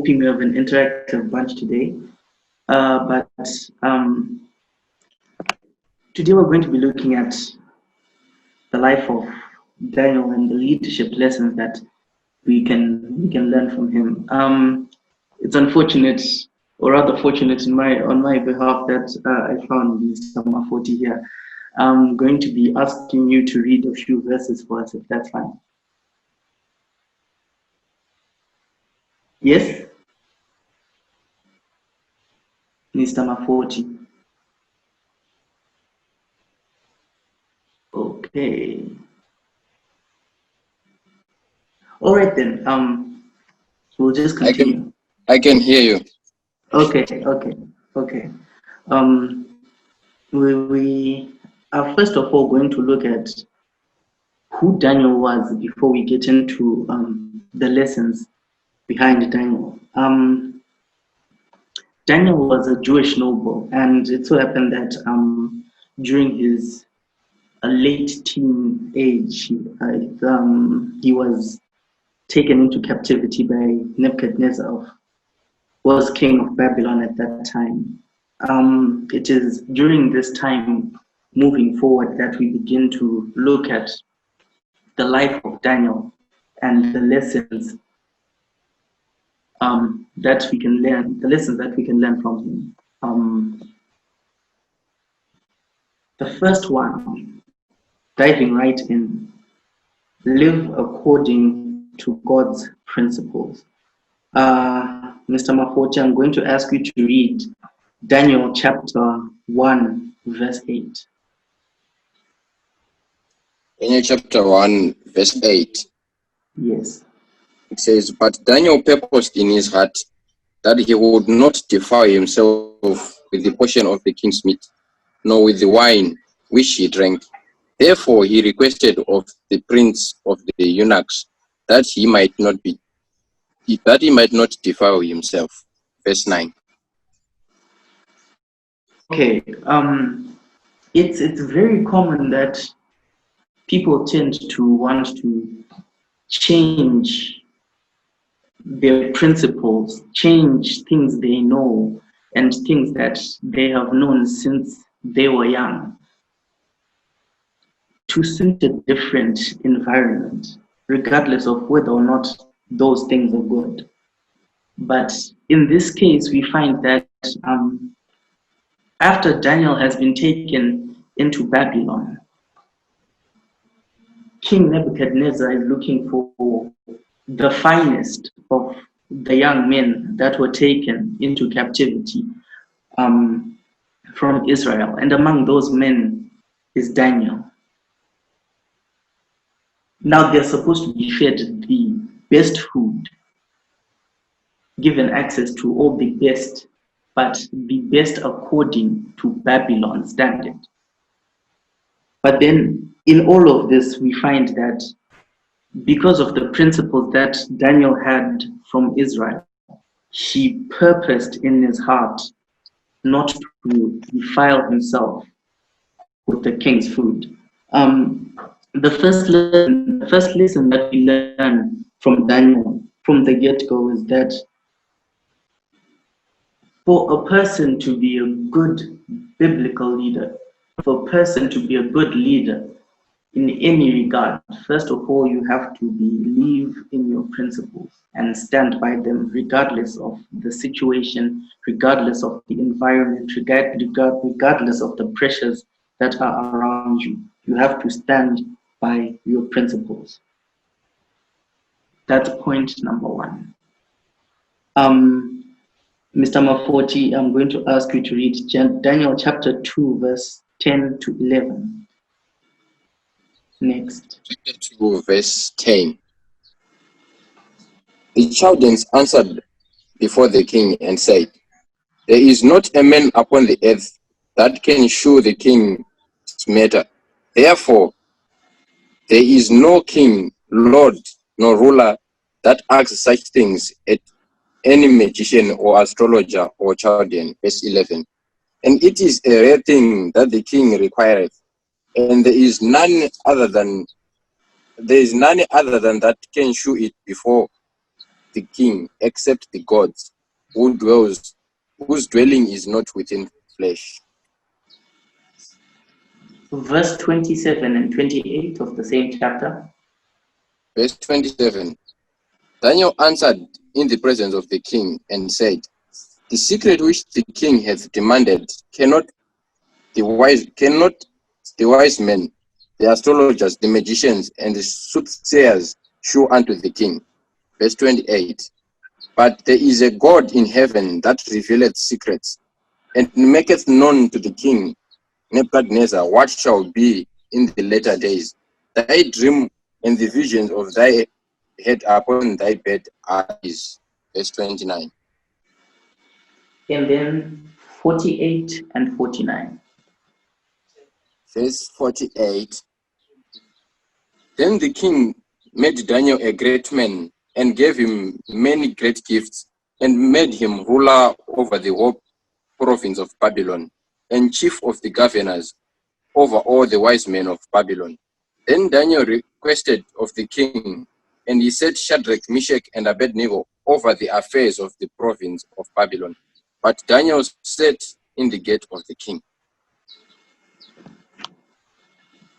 hoping we have an interactive bunch today. But today we're going to be looking at the life of Daniel and the leadership lessons that we can learn from him. It's unfortunate, or rather fortunate on my behalf, that I found Mr. Mafoti here. I'm going to be asking you to read a few verses for us, if that's fine. Yes? Mr. Mafoti. Okay. All right then. We'll just continue. I can hear you. Okay. We are first of all going to look at who Daniel was before we get into the lessons behind Daniel. Daniel was a Jewish noble, and it so happened that during his late teen age, he was taken into captivity by Nebuchadnezzar, who was king of Babylon at that time. It is during this time, moving forward, that we begin to look at the life of Daniel and the lessons that we can learn, from him. The first one, diving right in, live according to God's principles. Mr. Mafoti, I'm going to ask you to read Daniel chapter 1, verse 8. Daniel chapter 1, verse 8. Yes. It says, "But Daniel purposed in his heart that he would not defile himself with the portion of the king's meat, nor with the wine which he drank. Therefore he requested of the prince of the eunuchs that he might not defile himself." Verse 9. Okay. It's very common that people tend to want to change their principles, change things they know and things that they have known since they were young to suit a different environment, regardless of whether or not those things are good. But in this case, we find that after Daniel has been taken into Babylon, King Nebuchadnezzar is looking for the finest of the young men that were taken into captivity from Israel. And among those men is Daniel. Now they're supposed to be fed the best food, given access to all the best, but the best according to Babylon's standard. But then in all of this, we find that because of the principles that Daniel had from Israel, he purposed in his heart not to defile himself with the king's food. The first lesson that we learn from Daniel from the get-go is that for a person to be a good biblical leader, for a person to be a good leader in any regard, first of all, you have to believe in your principles and stand by them regardless of the situation, regardless of the environment, regardless of the pressures that are around you. You have to stand by your principles. That's point number one. Mr. Mafoti, I'm going to ask you to read Daniel chapter 2, verse 10 to 11. Next. Chapter 2, verse 10. The Chaldeans answered before the king and said, "There is not a man upon the earth that can shew the king's matter. Therefore, there is no king, lord, nor ruler that asks such things at any magician or astrologer or Chaldean." Verse 11. "And it is a rare thing that the king requireth, and there is none other than that can shew it before the king except the gods, whose dwelling is not within flesh. Verse 27 and 28 of the same chapter. Verse 27. Daniel answered in the presence of the king and said, the secret which the king hath demanded cannot the wise men, the astrologers, the magicians, and the soothsayers show unto the king. Verse 28. But there is a God in heaven that revealeth secrets, and maketh known to the king Nebuchadnezzar what shall be in the latter days. Thy dream and the visions of thy head upon thy bed are these. Verse 29. And then 48 and 49. Verse 48. Then the king made Daniel a great man, and gave him many great gifts, and made him ruler over the whole province of Babylon, and chief of the governors over all the wise men of Babylon. Then Daniel requested of the king, and he set Shadrach, Meshach, and Abednego over the affairs of the province of Babylon. But Daniel sat in the gate of the king.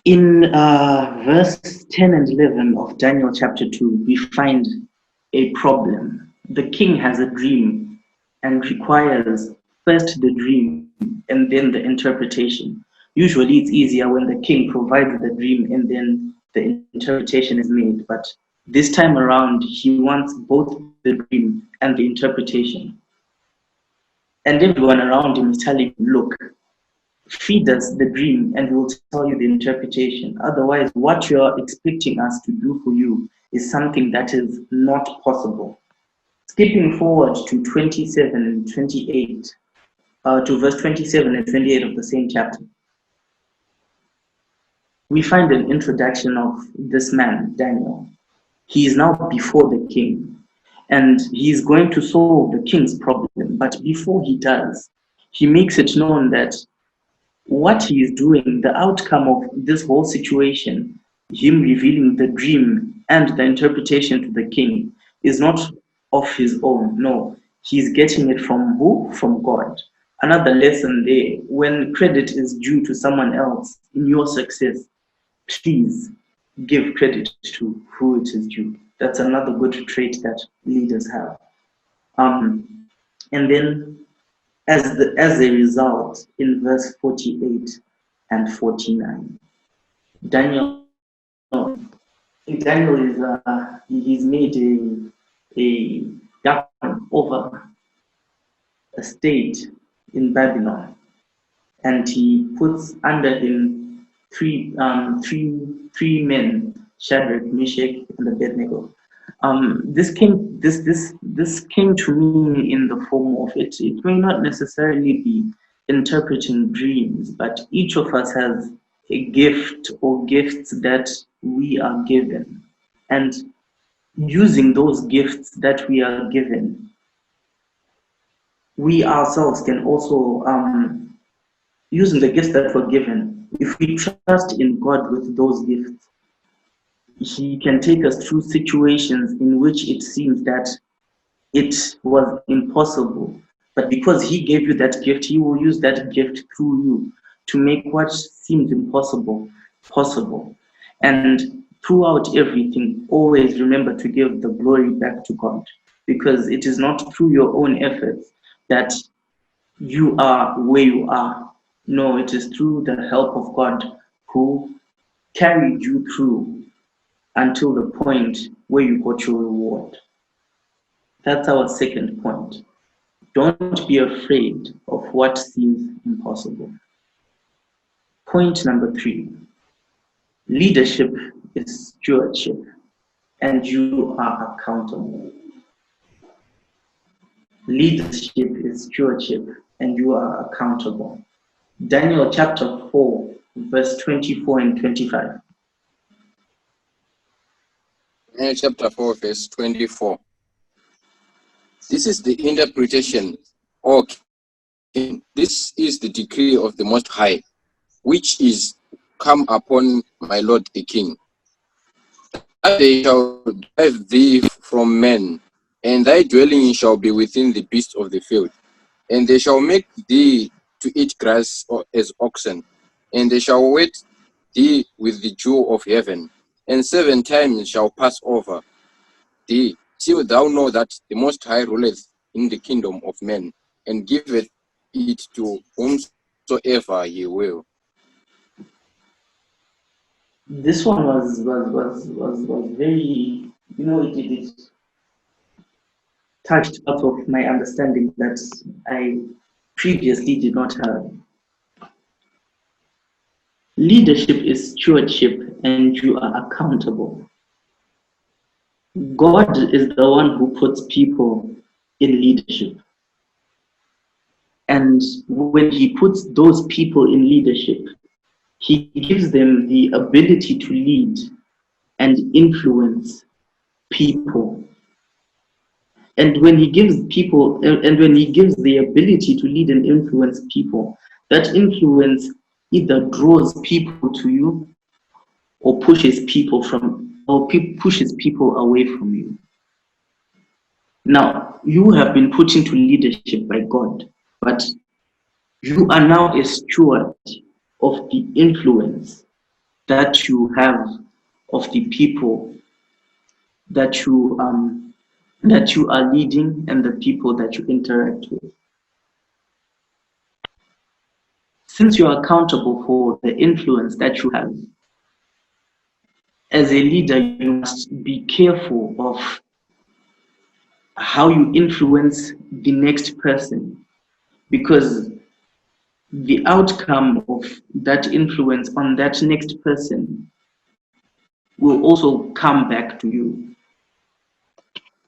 In verse 10 and 11 of Daniel chapter 2, we find a problem. The king has a dream and requires first the dream and then the interpretation. Usually it's easier when the king provides the dream and then the interpretation is made. But this time around, he wants both the dream and the interpretation. And everyone around him is telling him, look, feed us the dream and we'll tell you the interpretation. Otherwise, what you're expecting us to do for you is something that is not possible. Skipping forward to 27 and 28, to verse 27 and 28 of the same chapter, we find an introduction of this man, Daniel. He is now before the king, and he is going to solve the king's problem. But before he does, he makes it known that what he is doing, the outcome of this whole situation, him revealing the dream and the interpretation to the king, is not of his own. No, he's getting it from who? From God. Another lesson there: when credit is due to someone else in your success, please give credit to who it is due. That's another good trait that leaders have. And then as a result, in verse 48 and 49, Daniel is he's made a governor over a state in Babylon, and he puts under him three men, Shadrach, Meshach, and Abednego. This came to me in the form of it. It may not necessarily be interpreting dreams, but each of us has a gift or gifts that we are given, and using those gifts that we are given, we ourselves can also using the gifts that were given. If we trust in God with those gifts, He can take us through situations in which it seems that it was impossible. But because He gave you that gift, He will use that gift through you to make what seems impossible possible. And throughout everything, always remember to give the glory back to God, because it is not through your own efforts that you are where you are. No, it is through the help of God who carried you through until the point where you got your reward. That's our second point. Don't be afraid of what seems impossible. Point number 3. Leadership is stewardship, and you are accountable. Leadership is stewardship, and you are accountable. Daniel chapter 4, verse 24 and 25. Daniel chapter 4, verse 24. This is the interpretation, O king. This is the decree of the Most High, which is come upon my lord the king, that they shall drive thee from men, and thy dwelling shall be within the beasts of the field. And they shall make thee to eat grass as oxen, and they shall wet thee with the dew of heaven, and 7 times shall pass over thee, till thou know that the Most High ruleth in the kingdom of men, and giveth it to whomsoever he will. This one was very, it touched out of my understanding that I previously did not have. Leadership is stewardship, and you are accountable. God is the one who puts people in leadership. And when he puts those people in leadership, he gives them the ability to lead and influence people. And when he gives people, and when he gives the ability to lead and influence people, that influence either draws people to you or pushes people pushes people away from you. Now, you have been put into leadership by God, but you are now a steward of the influence that you have of the people that you are leading and the people that you interact with. Since you are accountable for the influence that you have, as a leader, you must be careful of how you influence the next person, because the outcome of that influence on that next person will also come back to you.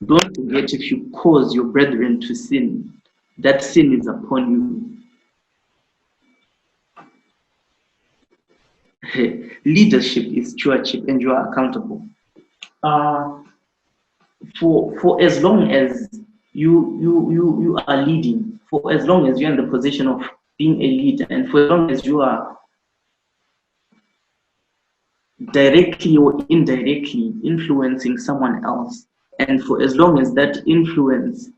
Don't forget, if you cause your brethren to sin, that sin is upon you. Leadership is stewardship, and you are accountable. For as long as you are leading, for as long as you're in the position of being a leader, and for as long as you are directly or indirectly influencing someone else, and for as long as that influence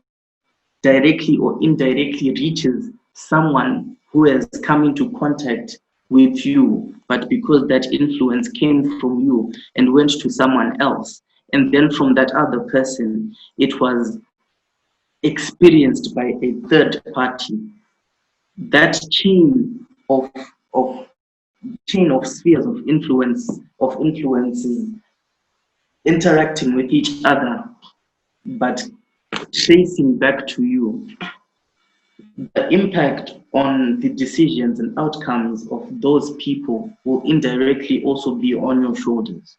directly or indirectly reaches someone who has come into contact with you, but because that influence came from you and went to someone else, and then from that other person, it was experienced by a third party, that of chain of spheres of influences interacting with each other, but tracing back to you, the impact on the decisions and outcomes of those people will indirectly also be on your shoulders.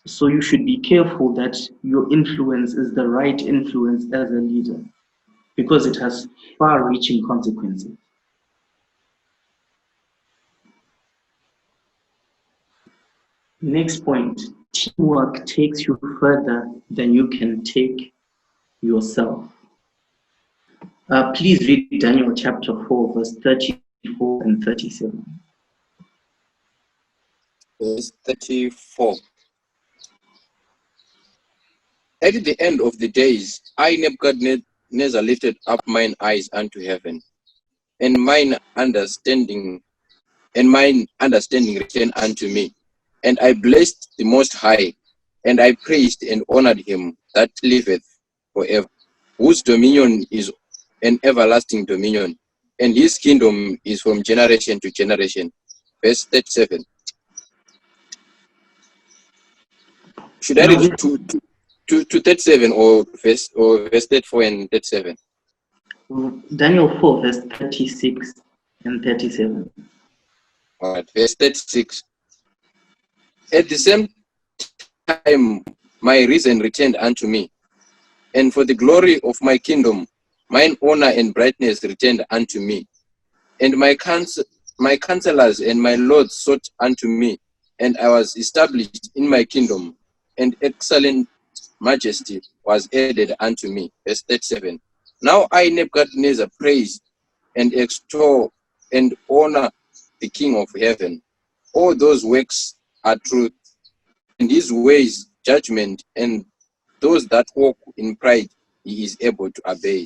So you should be careful that your influence is the right influence as a leader, because it has far-reaching consequences. Next point, teamwork takes you further than you can take yourself. Please read Daniel chapter 4, verse 34 and 37. Verse 34. At the end of the days, I, Nebuchadnezzar, lifted up mine eyes unto heaven, and mine understanding returned unto me. And I blessed the Most High, and I praised and honored him that liveth forever, whose dominion is an everlasting dominion, and his kingdom is from generation to generation. Verse 37. Should I read to 37 or verse 34 and 37? Daniel 4, verse 36 and 37. All right, verse 36. At the same time, my reason returned unto me, and for the glory of my kingdom, mine honor and brightness returned unto me. And my counselors and my lords sought unto me, and I was established in my kingdom, and excellent majesty was added unto me. Verse 37. Now I, Nebuchadnezzar, praise and extol and honor the King of heaven. All those works are truth, and his ways judgment, and those that walk in pride, he is able to obey.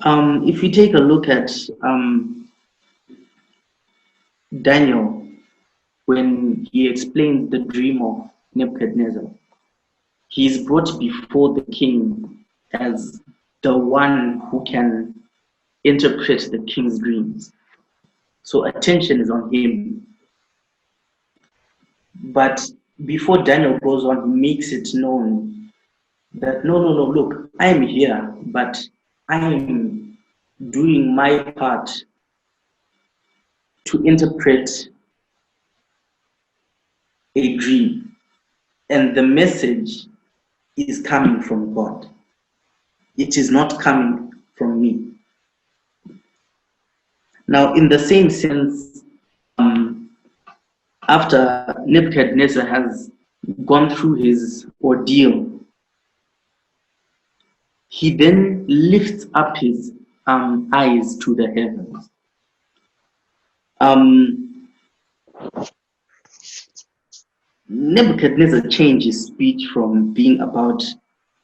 If we take a look at Daniel, when he explains the dream of Nebuchadnezzar, he is brought before the king as the one who can interpret the king's dreams. So attention is on him. But before Daniel goes on, he makes it known that no, look, I am here, but I am doing my part to interpret a dream. And the message is coming from God. It is not coming from me. Now, in the same sense, after Nebuchadnezzar has gone through his ordeal, he then lifts up his eyes to the heavens. Nebuchadnezzar changed his speech from being about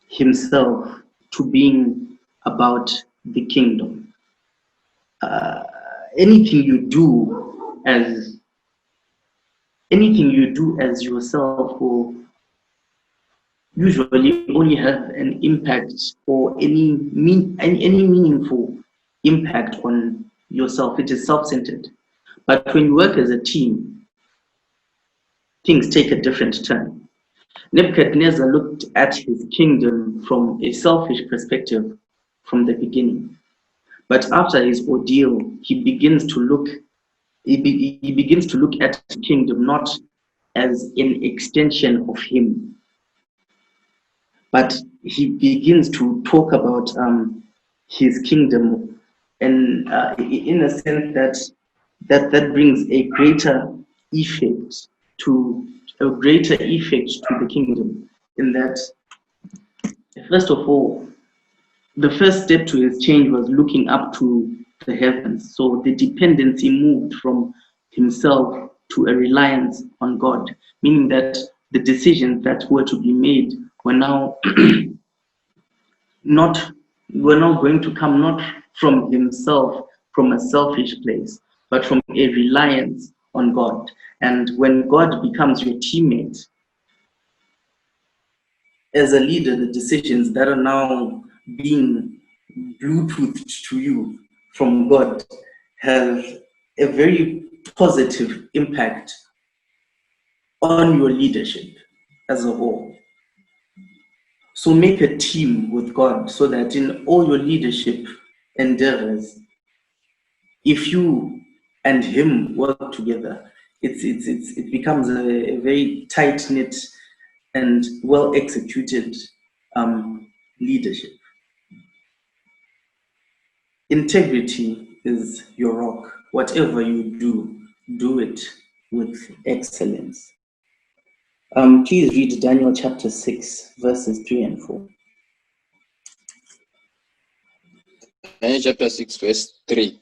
himself to being about the kingdom. Anything you do as yourself will usually only have an impact or any meaningful impact on yourself. It is self-centered. But when you work as a team, things take a different turn. Nebuchadnezzar looked at his kingdom from a selfish perspective from the beginning. But after his ordeal, he begins to look at the kingdom not as an extension of him, but he begins to talk about his kingdom, and in a sense that brings a greater effect to the kingdom. In that, first of all, the first step to his change was looking up to the heavens. So the dependency moved from himself to a reliance on God, meaning that the decisions that were to be made were now going to come not from himself, from a selfish place, but from a reliance on God. And when God becomes your teammate, as a leader, the decisions that are now being Bluetoothed to you from God have a very positive impact on your leadership as a whole. So make a team with God so that in all your leadership endeavors, if you and him work together, it becomes a very tight-knit and well-executed leadership. Integrity is your rock. Whatever you do, do it with excellence. Please read Daniel chapter 6, verses 3 and 4. Daniel chapter 6, verse 3.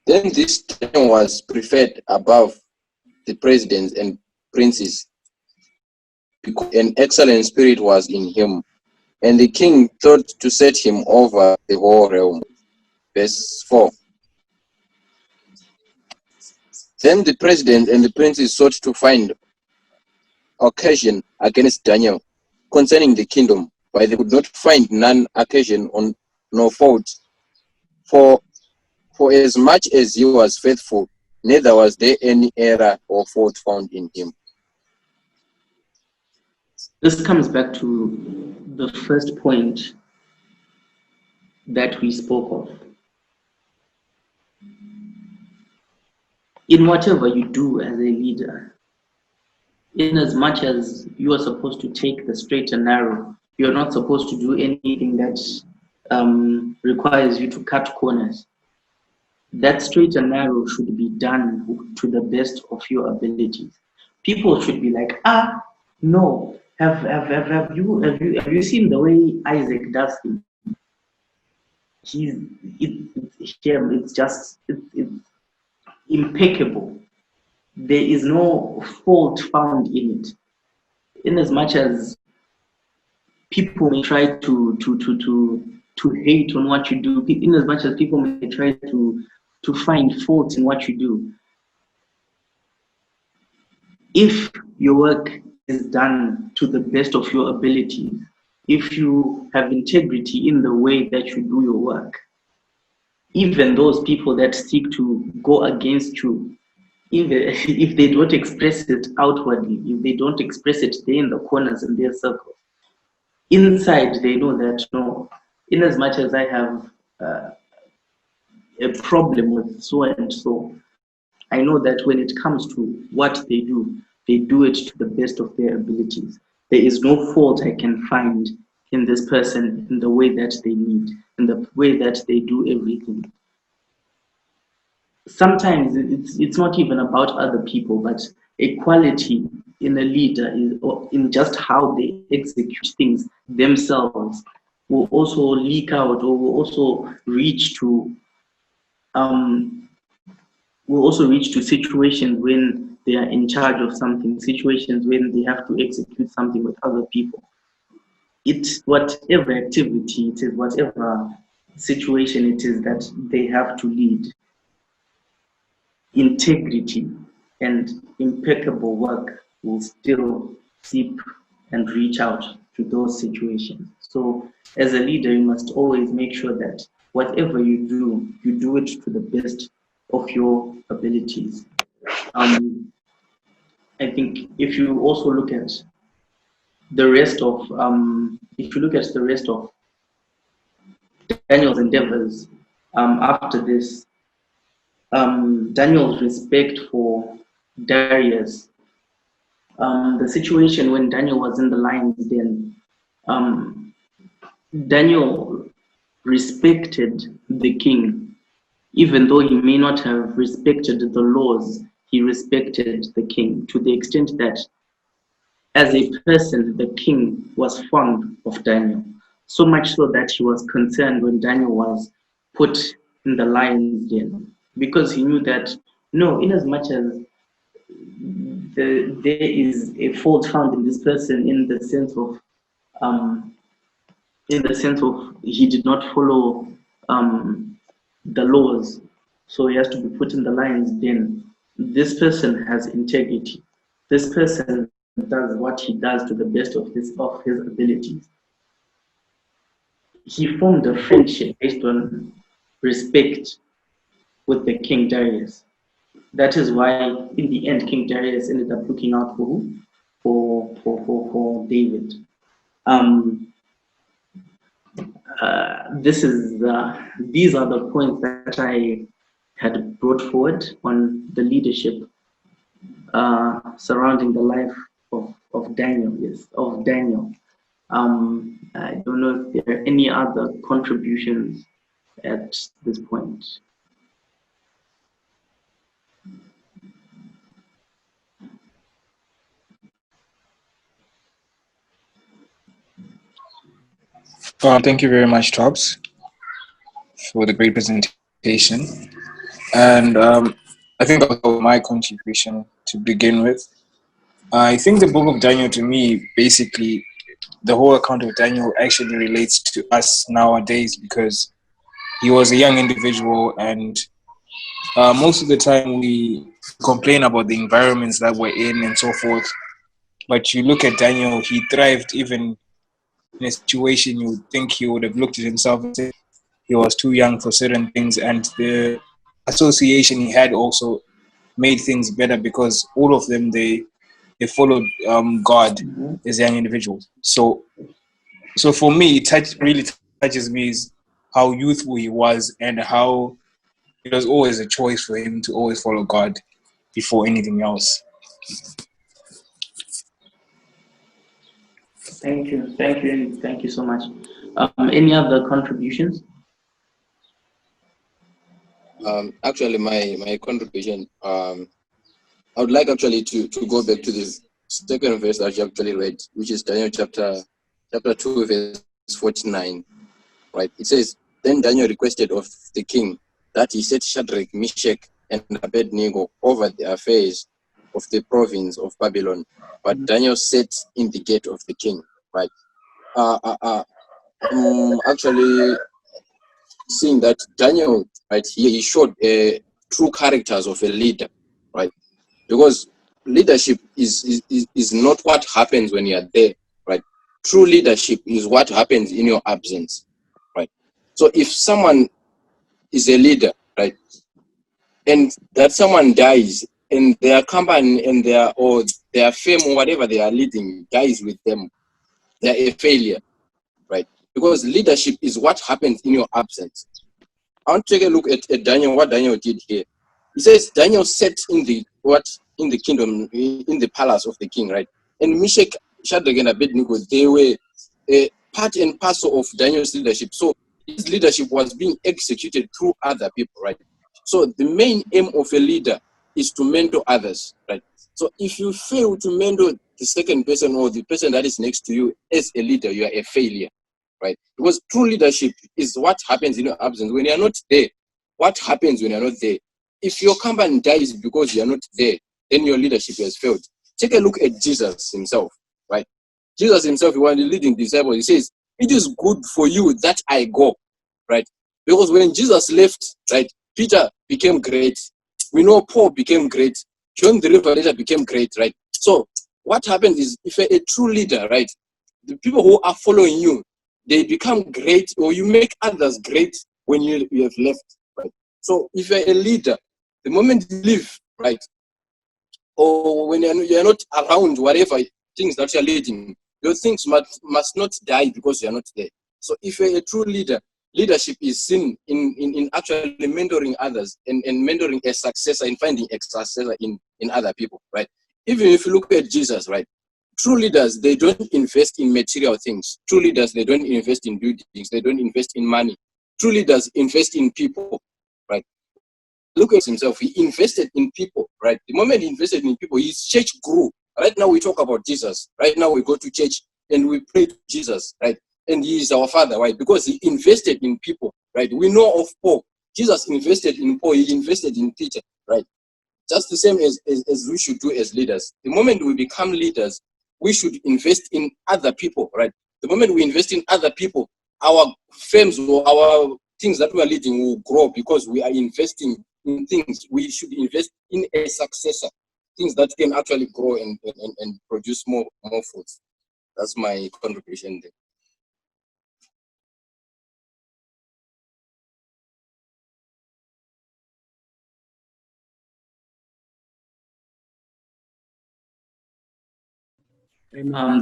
Then this Daniel was preferred above the presidents and princes, because an excellent spirit was in him, and the king thought to set him over the whole realm. Verse 4. Then the president and the princes sought to find occasion against Daniel concerning the kingdom, but they could not find none occasion on no fault. For as much as he was faithful, neither was there any error or fault found in him. This comes back to the first point that we spoke of. In whatever you do as a leader, in as much as you are supposed to take the straight and narrow, you're not supposed to do anything that requires you to cut corners. That straight and narrow should be done to the best of your abilities. People should be like, no, have you seen the way Isaac does things? It's impeccable. There is no fault found in it. in as much as people may try to hate on what you do, in as much as people may try to find faults in what you do, if your work is done to the best of your abilities, if you have integrity in the way that you do your work, even those people that seek to go against you, even if they don't express it outwardly, if they don't express it there in the corners in their circle, inside they know that no, in as much as I have a problem with so and so, I know that when it comes to what they do it to the best of their abilities. There is no fault I can find in this person, in the way that they lead, in the way that they do everything. Sometimes it's not even about other people, but a quality in a leader is in just how they execute things themselves will also leak out, or um, will also reach to situations when they are in charge of something, situations when they have to execute something with other people. It's whatever activity it is, whatever situation it is that they have to lead, integrity and impeccable work will still seep and reach out to those situations. So, as a leader, you must always make sure that whatever you do it to the best of your abilities. I think if you also look at the rest of, if you look at the rest of Daniel's endeavors after this, Daniel's respect for Darius, the situation when Daniel was in the lion's den, um, Daniel respected the king, even though he may not have respected the laws, he respected the king to the extent that as a person, the king was fond of Daniel, so much so that he was concerned when Daniel was put in the lion's den, because he knew that, no, in as much as there is a fault found in this person um, in the sense of he did not follow the laws, so he has to be put in the lion's den. This person has integrity. This person does what he does to the best of his abilities. He formed a friendship based on respect with the King Darius. That is why, in the end, King Darius ended up looking out for who? For David. These are the points that I had brought forward on the leadership surrounding the life of Daniel. Yes, of Daniel. I don't know if there are any other contributions at this point. Thank you very much, Tops, for the great presentation. And I think that was my contribution to begin with. I think the book of Daniel, to me, basically, the whole account of Daniel actually relates to us nowadays, because he was a young individual, and most of the time we complain about the environments that we're in and so forth. But you look at Daniel, he thrived even in a situation you would think he would have looked at himself and said he was too young for certain things, and the association he had also made things better, because all of them they followed God as young individuals. So for me, it really touches me is how youthful he was, and how it was always a choice for him to always follow God before anything else. Thank you so much. Any other contributions? Actually, my contribution, I would like actually to go back to this second verse that you actually read, which is Daniel chapter 2, verse 49. Right? It says, "Then Daniel requested of the king that he set Shadrach, Meshach, and Abednego over the affairs of the province of Babylon, but Daniel sat in the gate of the king, right? Actually seeing that Daniel, right, he showed true characters of a leader, right? Because leadership is not what happens when you are there, right? True leadership is what happens in your absence, right? So if someone is a leader, right, and that someone dies and their company and their fame or whatever they are leading dies with them, they are a failure, right? Because leadership is what happens in your absence. I want to take a look at Daniel, what Daniel did here. He says Daniel sat in the kingdom, in the palace of the king, right? And Meshach, Shadrach, and Abednego, they were part and parcel of Daniel's leadership. So his leadership was being executed through other people, right? So the main aim of a leader is to mentor others, right? So if you fail to mentor the second person or the person that is next to you as a leader, you are a failure, right? Because true leadership is what happens in your absence. When you are not there, what happens when you are not there? If your company dies because you are not there, then your leadership has failed. Take a look at Jesus himself, right? Jesus himself, when he leading disciples, he says, "It is good for you that I go," right? Because when Jesus left, right, Peter became great. We know Paul became great. John the Revelator became great, right? So what happens is, if you're a true leader, right, the people who are following you, they become great, or you make others great when you have left, right? So if you're a leader, the moment you leave, right, or when you're not around whatever things that you're leading, your things must not die because you're not there. So if you're a true leader, leadership is seen in actually mentoring others and mentoring a successor and finding a successor in other people, right? Even if you look at Jesus, right? True leaders, they don't invest in material things. True leaders, they don't invest in buildings. They don't invest in money. True leaders invest in people, right? Look at himself. He invested in people, right? The moment he invested in people, his church grew. Right now we talk about Jesus. Right now we go to church and we pray to Jesus, right? And he is our father, right? Because he invested in people, right? We know of Paul. Jesus invested in Paul. He invested in Peter, right? Just the same as we should do as leaders. The moment we become leaders, we should invest in other people, right? The moment we invest in other people, our firms or our things that we are leading will grow because we are investing in things. We should invest in a successor, things that can actually grow and produce more fruits. That's my contribution there.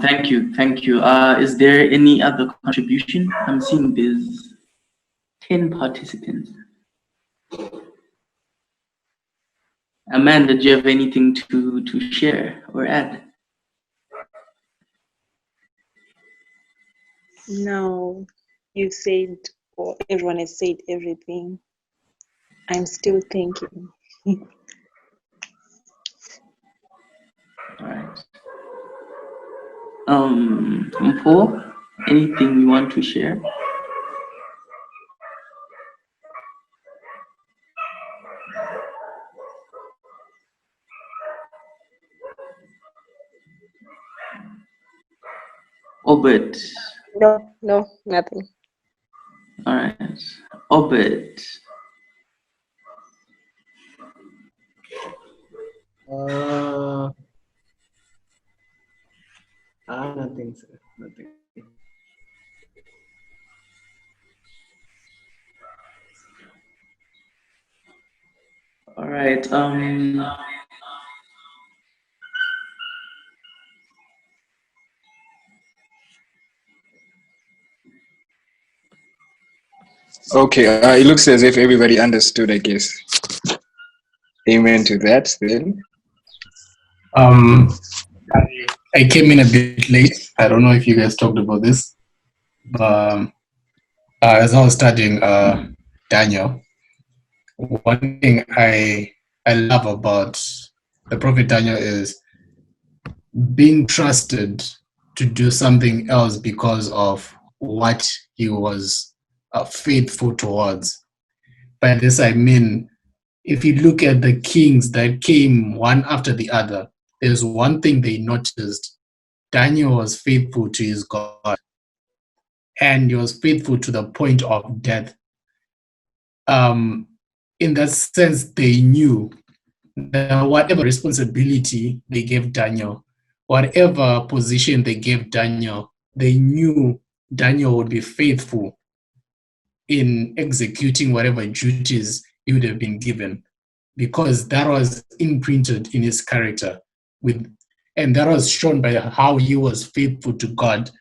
Thank you. Is there any other contribution? I'm seeing there's 10 participants. Amanda, do you have anything to share or add? No, you said, or everyone has said everything. I'm still thinking. All right. Paul, anything you want to share? Obed. No, nothing. All right. Obed. Nothing, sir. Nothing. All right. Okay, it looks as if everybody understood, I guess. Amen to that, then. I came in a bit late. I don't know if you guys talked about this. As I was studying Daniel, one thing I love about the prophet Daniel is being trusted to do something else because of what he was faithful towards. By this I mean, if you look at the kings that came one after the other, there's one thing they noticed. Daniel was faithful to his God, and he was faithful to the point of death. In that sense, they knew that whatever responsibility they gave Daniel, whatever position they gave Daniel, they knew Daniel would be faithful in executing whatever duties he would have been given, because that was imprinted in his character, and that was shown by how he was faithful to God.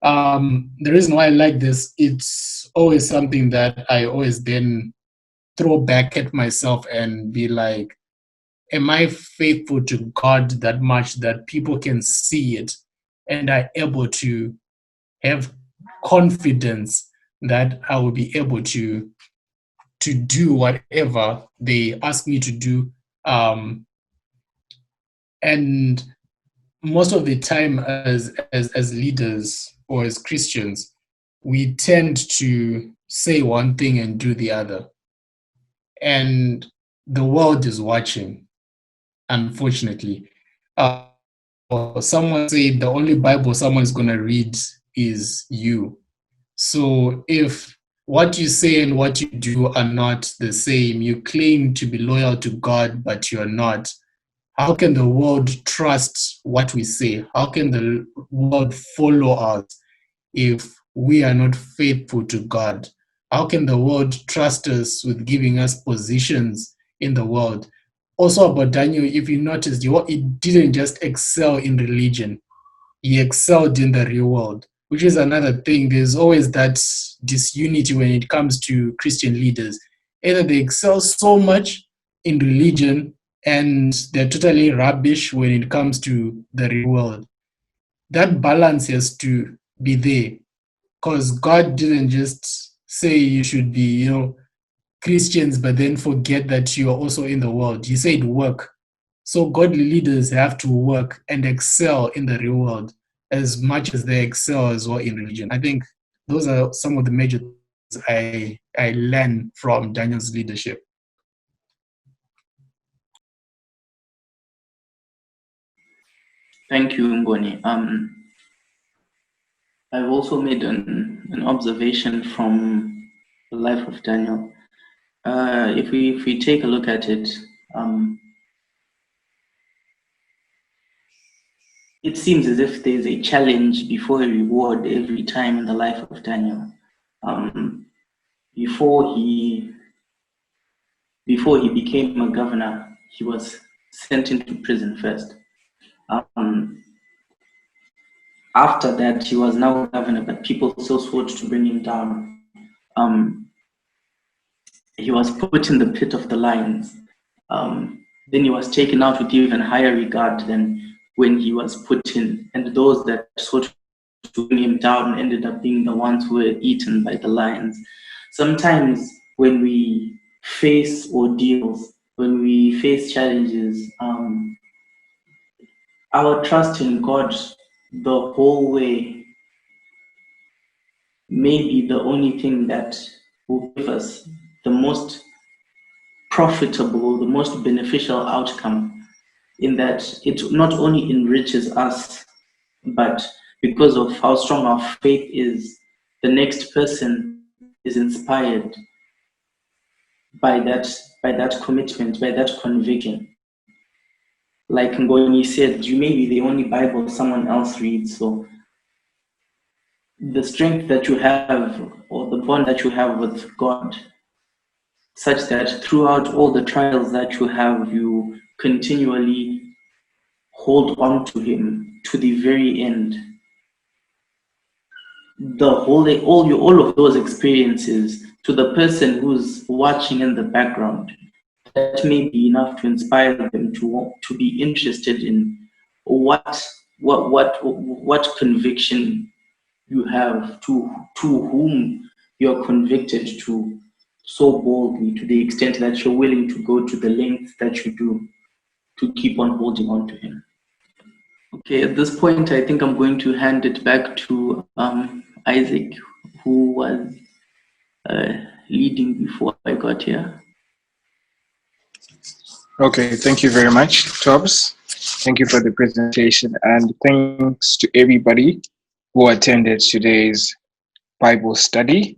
The reason why I like this, it's always something that I always then throw back at myself and be like, am I faithful to God that much that people can see it and are able to have confidence that I will be able to do whatever they ask me to do. And most of the time as leaders or as Christians, we tend to say one thing and do the other. And the world is watching, unfortunately. Someone said the only Bible someone's going to read is you. So if what you say and what you do are not the same, you claim to be loyal to God, but you're not, how can the world trust what we say? How can the world follow us if we are not faithful to God? How can the world trust us with giving us positions in the world? Also about Daniel, if you noticed, he didn't just excel in religion, he excelled in the real world, which is another thing. There's always that disunity when it comes to Christian leaders. Either they excel so much in religion and they're totally rubbish when it comes to the real world. That balance has to be there, because God didn't just say you should be, Christians, but then forget that you are also in the world. He said work. So godly leaders have to work and excel in the real world as much as they excel as well in religion. I think those are some of the major things I learned from Daniel's leadership. Thank you, Ngoni. I've also made an observation from the life of Daniel. If we take a look at it, it seems as if there's a challenge before a reward every time in the life of Daniel. Before he became a governor, he was sent into prison first. After that, he was now governor, but people still sought to bring him down. He was put in the pit of the lions. Then he was taken out with even higher regard than when he was put in. And those that sought to bring him down ended up being the ones who were eaten by the lions. Sometimes when we face ordeals, when we face challenges, our trust in God the whole way may be the only thing that will give us the most profitable, the most beneficial outcome, in that it not only enriches us, but because of how strong our faith is, the next person is inspired by that commitment, by that conviction. Like Ngoni said, you may be the only Bible someone else reads, so the strength that you have or the bond that you have with God, such that throughout all the trials that you have, you continually hold on to Him to the very end. All of those experiences, to the person who's watching in the background, that may be enough to inspire them to be interested in what conviction you have, to whom you're convicted to so boldly, to the extent that you're willing to go to the length that you do to keep on holding on to Him. Okay, at this point, I think I'm going to hand it back to Isaac, who was leading before I got here. Okay, thank you very much, Tobbs. Thank you for the presentation, and thanks to everybody who attended today's Bible study.